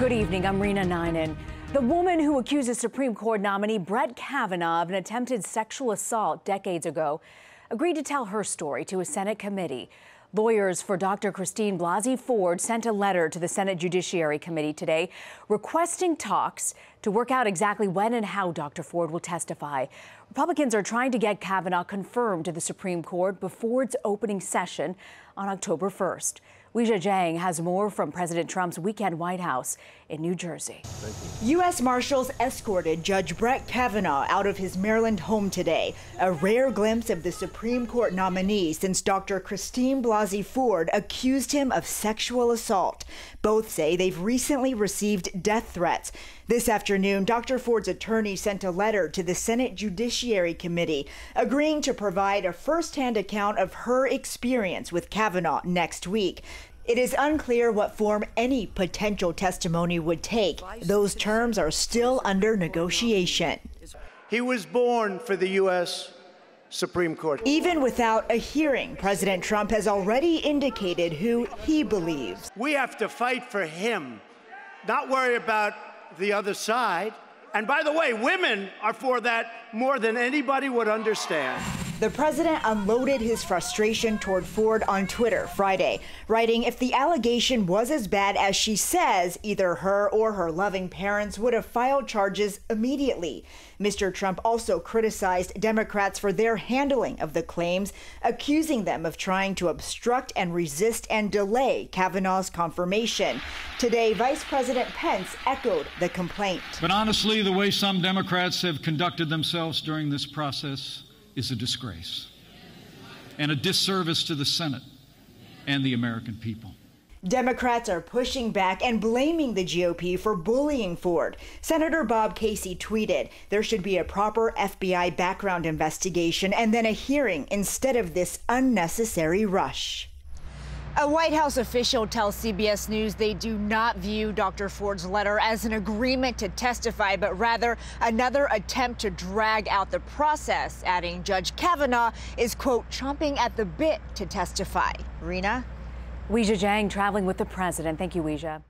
Good evening, I'm Rena Ninen. The woman who accuses Supreme Court nominee Brett Kavanaugh of an attempted sexual assault decades ago agreed to tell her story to a Senate committee. Lawyers for Dr. Blasey Ford sent a letter to the Senate Judiciary Committee today requesting talks to work out exactly when and how Dr. Ford will testify. Republicans are trying to get Kavanaugh confirmed to the Supreme Court before its opening session on October 1st. Weijia Jiang has more from President Trump's weekend White House in New Jersey. U.S. Marshals escorted Judge Brett Kavanaugh out of his Maryland home today, a rare glimpse of the Supreme Court nominee since Dr. Blasey Ford accused him of sexual assault. Both say they've recently received death threats. This afternoon, Dr. Ford's attorney sent a letter to the Senate Judiciary Committee, agreeing to provide a first-hand account of her experience with Kavanaugh next week. It is unclear what form any potential testimony would take. Those terms are still under negotiation. He was born for the U.S. Supreme Court. Even without a hearing, President Trump has already indicated who he believes. We have to fight for him, not worry about the other side. And by the way, women are for that more than anybody would understand. The president unloaded his frustration toward Ford on Twitter Friday, writing, "If the allegation was as bad as she says, either her or her loving parents would have filed charges immediately." Mr. Trump also criticized Democrats for their handling of the claims, accusing them of trying to obstruct and resist and delay Kavanaugh's confirmation. Today, Vice President Pence echoed the complaint. But honestly, the way some Democrats have conducted themselves during this process is a disgrace and a disservice to the Senate and the American people. Democrats are pushing back and blaming the GOP for bullying Ford. Senator Bob Casey tweeted, "There should be a proper FBI background investigation and then a hearing instead of this unnecessary rush." A White House official tells CBS News they do not view Dr. Ford's letter as an agreement to testify, but rather another attempt to drag out the process, adding Judge Kavanaugh is, quote, chomping at the bit to testify. Rena? Weijia Jiang traveling with the president. Thank you, Weijia.